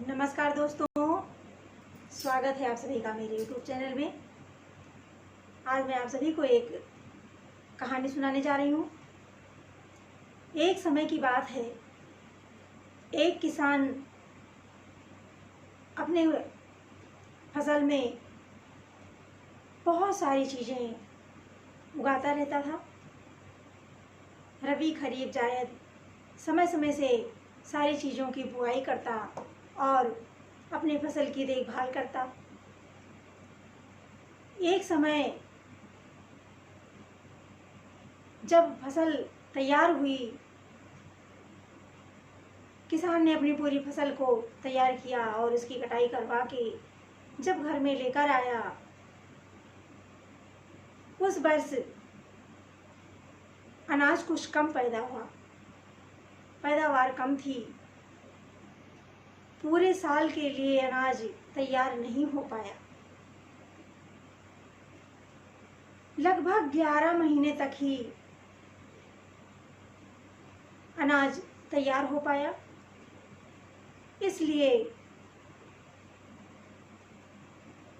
नमस्कार दोस्तों, स्वागत है आप सभी का मेरे YouTube चैनल में। आज मैं आप सभी को एक कहानी सुनाने जा रही हूँ। एक समय की बात है, एक किसान अपने फसल में बहुत सारी चीज़ें उगाता रहता था। रबी, खरीफ, जायद समय समय से सारी चीज़ों की बुआई करता और अपनी फसल की देखभाल करता। एक समय जब फसल तैयार हुई, किसान ने अपनी पूरी फसल को तैयार किया और उसकी कटाई करवा के जब घर में लेकर आया, उस वर्ष अनाज कुछ कम पैदा हुआ, पैदावार कम थी। पूरे साल के लिए अनाज तैयार नहीं हो पाया। लगभग 11 महीने तक ही अनाज तैयार हो पाया। इसलिए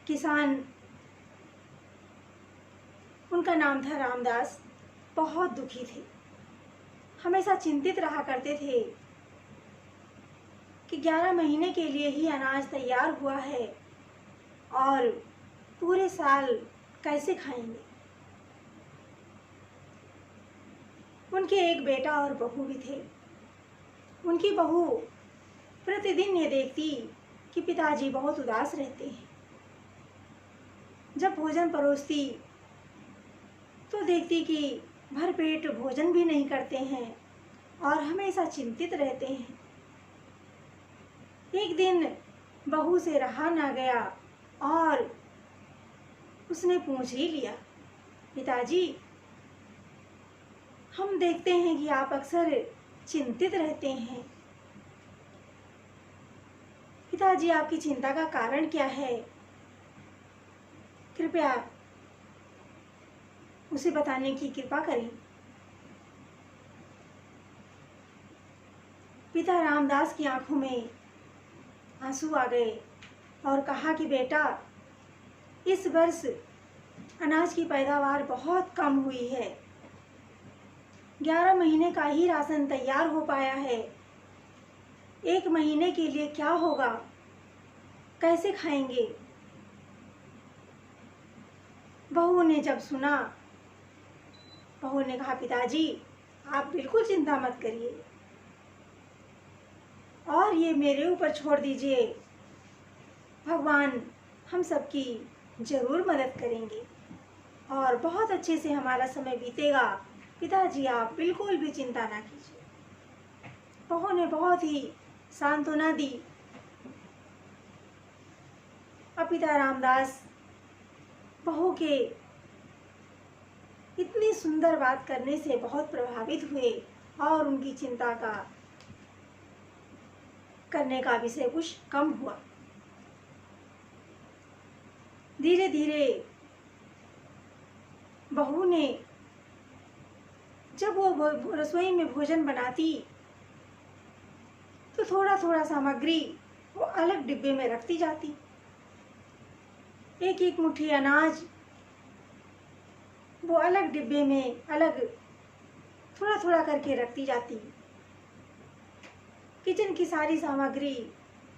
किसान, उनका नाम था रामदास, बहुत दुखी थे। हमेशा चिंतित रहा करते थे कि 11 महीने के लिए ही अनाज तैयार हुआ है और पूरे साल कैसे खाएंगे। उनके एक बेटा और बहू भी थे। उनकी बहू प्रतिदिन ये देखती कि पिताजी बहुत उदास रहते हैं। जब भोजन परोसती तो देखती कि भरपेट भोजन भी नहीं करते हैं और हमेशा चिंतित रहते हैं। एक दिन बहू से रहा ना गया और उसने पूछ ही लिया, पिताजी, हम देखते हैं कि आप अक्सर चिंतित रहते हैं। पिताजी, आपकी चिंता का कारण क्या है? कृपया उसे बताने की कृपा करें। पिता रामदास की आंखों में आंसू आ गए और कहा कि बेटा, इस वर्ष अनाज की पैदावार बहुत कम हुई है। 11 महीने का ही राशन तैयार हो पाया है। 1 महीने के लिए क्या होगा? कैसे खाएंगे? बहू ने जब सुना, बहू ने कहा, पिताजी, आप बिल्कुल चिंता मत करिए और ये मेरे ऊपर छोड़ दीजिए। भगवान हम सबकी जरूर मदद करेंगे और बहुत अच्छे से हमारा समय बीतेगा। पिताजी, आप बिल्कुल भी चिंता ना कीजिए। बहू ने बहुत ही सांत्वना दी। अब पिता रामदास बहू के इतनी सुंदर बात करने से बहुत प्रभावित हुए और उनकी चिंता का करने का विषय कुछ कम हुआ। धीरे धीरे बहू ने, जब वो रसोई में भोजन बनाती तो थोड़ा थोड़ा सामग्री वो अलग डिब्बे में रखती जाती। एक एक मुट्ठी अनाज वो अलग डिब्बे में अलग थोड़ा थोड़ा करके रखती जाती। किचन की सारी सामग्री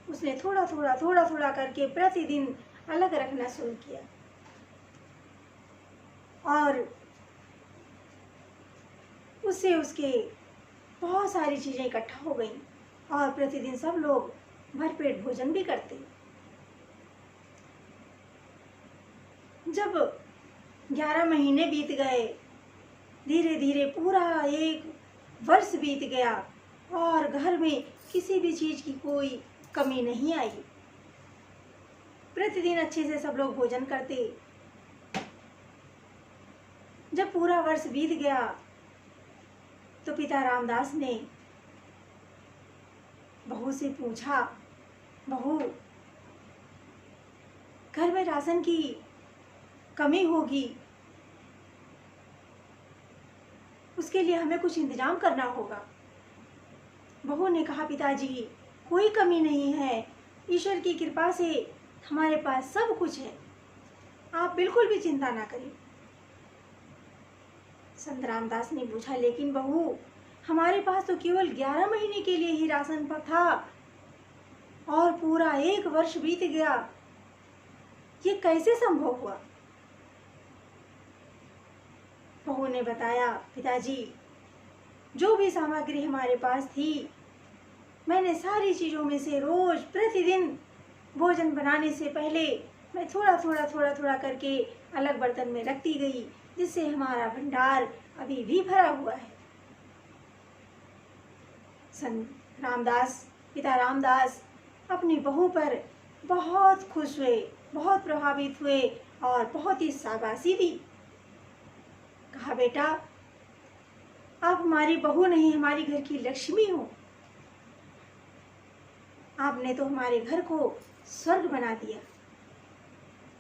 उसने थोड़ा थोड़ा करके प्रतिदिन अलग रखना शुरू किया और उससे उसके बहुत सारी चीज़ें इकट्ठा हो गईं और प्रतिदिन सब लोग भरपेट भोजन भी करते। जब 11 महीने बीत गए, धीरे धीरे पूरा 1 वर्ष बीत गया और घर में किसी भी चीज़ की कोई कमी नहीं आई। प्रतिदिन अच्छे से सब लोग भोजन करते। जब पूरा वर्ष बीत गया तो पिता रामदास ने बहू से पूछा, बहू, घर में राशन की कमी होगी, उसके लिए हमें कुछ इंतजाम करना होगा। बहू ने कहा, पिताजी, कोई कमी नहीं है, ईश्वर की कृपा से हमारे पास सब कुछ है, आप बिल्कुल भी चिंता ना करें। संत रामदास ने पूछा, लेकिन बहू, हमारे पास तो केवल 11 महीने के लिए ही राशन पर था और पूरा 1 वर्ष बीत गया, ये कैसे संभव हुआ? बहू ने बताया, पिताजी, जो भी सामग्री हमारे पास थी, मैंने सारी चीज़ों में से रोज प्रतिदिन भोजन बनाने से पहले मैं थोड़ा थोड़ा करके अलग बर्तन में रखती गई, जिससे हमारा भंडार अभी भी भरा हुआ है। संत रामदास, पिता रामदास अपनी बहू पर बहुत खुश हुए, बहुत प्रभावित हुए और बहुत ही शाबाशी दी। कहा, बेटा, आप हमारी बहू नहीं, हमारी घर की लक्ष्मी हो। आपने तो हमारे घर को स्वर्ग बना दिया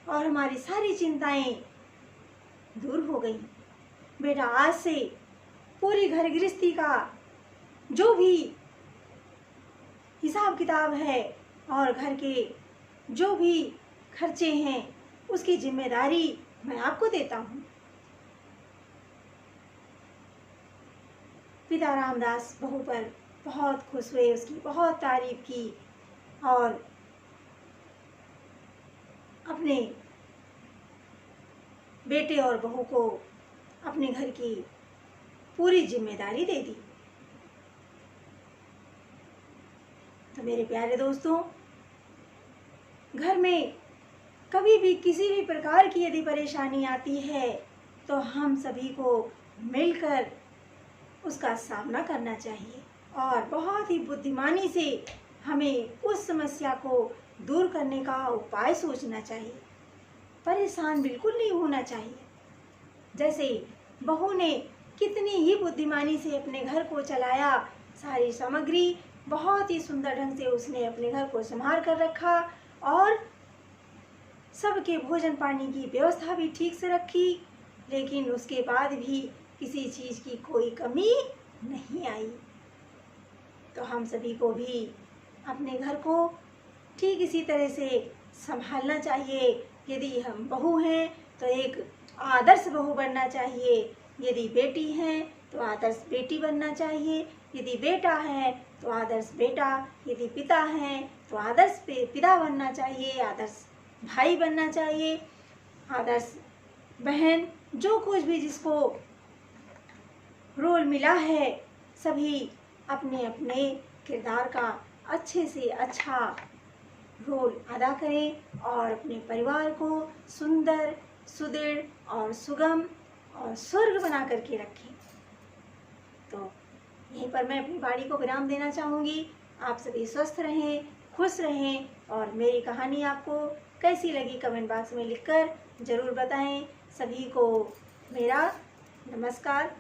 और हमारी सारी चिंताएं दूर हो गई। बेटा, आज से पूरी घर गृहस्थी का जो भी हिसाब किताब है और घर के जो भी खर्चे हैं, उसकी जिम्मेदारी मैं आपको देता हूँ। पिता रामदास बहू पर बहुत खुश हुए, उसकी बहुत तारीफ की और अपने बेटे और बहू को अपने घर की पूरी जिम्मेदारी दे दी। तो मेरे प्यारे दोस्तों, घर में कभी भी किसी भी प्रकार की यदि परेशानी आती है तो हम सभी को मिलकर उसका सामना करना चाहिए और बहुत ही बुद्धिमानी से हमें उस समस्या को दूर करने का उपाय सोचना चाहिए। परेशान बिल्कुल नहीं होना चाहिए। जैसे बहू ने कितनी ही बुद्धिमानी से अपने घर को चलाया, सारी सामग्री बहुत ही सुंदर ढंग से उसने अपने घर को संभाल कर रखा और सबके भोजन पानी की व्यवस्था भी ठीक से रखी, लेकिन उसके बाद भी किसी चीज़ की कोई कमी नहीं आई। तो हम सभी को भी अपने घर को ठीक इसी तरह से संभालना चाहिए। यदि हम बहू हैं तो एक आदर्श बहू बनना चाहिए, यदि बेटी हैं तो आदर्श बेटी बनना चाहिए, यदि बेटा है तो आदर्श बेटा, यदि पिता हैं तो आदर्श पिता बनना चाहिए, आदर्श भाई बनना चाहिए, आदर्श बहन, जो कुछ भी जिसको रोल मिला है, सभी अपने अपने किरदार का अच्छे से अच्छा रोल अदा करें और अपने परिवार को सुंदर, सुदृढ़ और सुगम और स्वर्ग बना करके रखें। तो यहीं पर मैं अपनी वाणी को विराम देना चाहूँगी। आप सभी स्वस्थ रहें, खुश रहें और मेरी कहानी आपको कैसी लगी कमेंट बॉक्स में लिखकर ज़रूर बताएं। सभी को मेरा नमस्कार।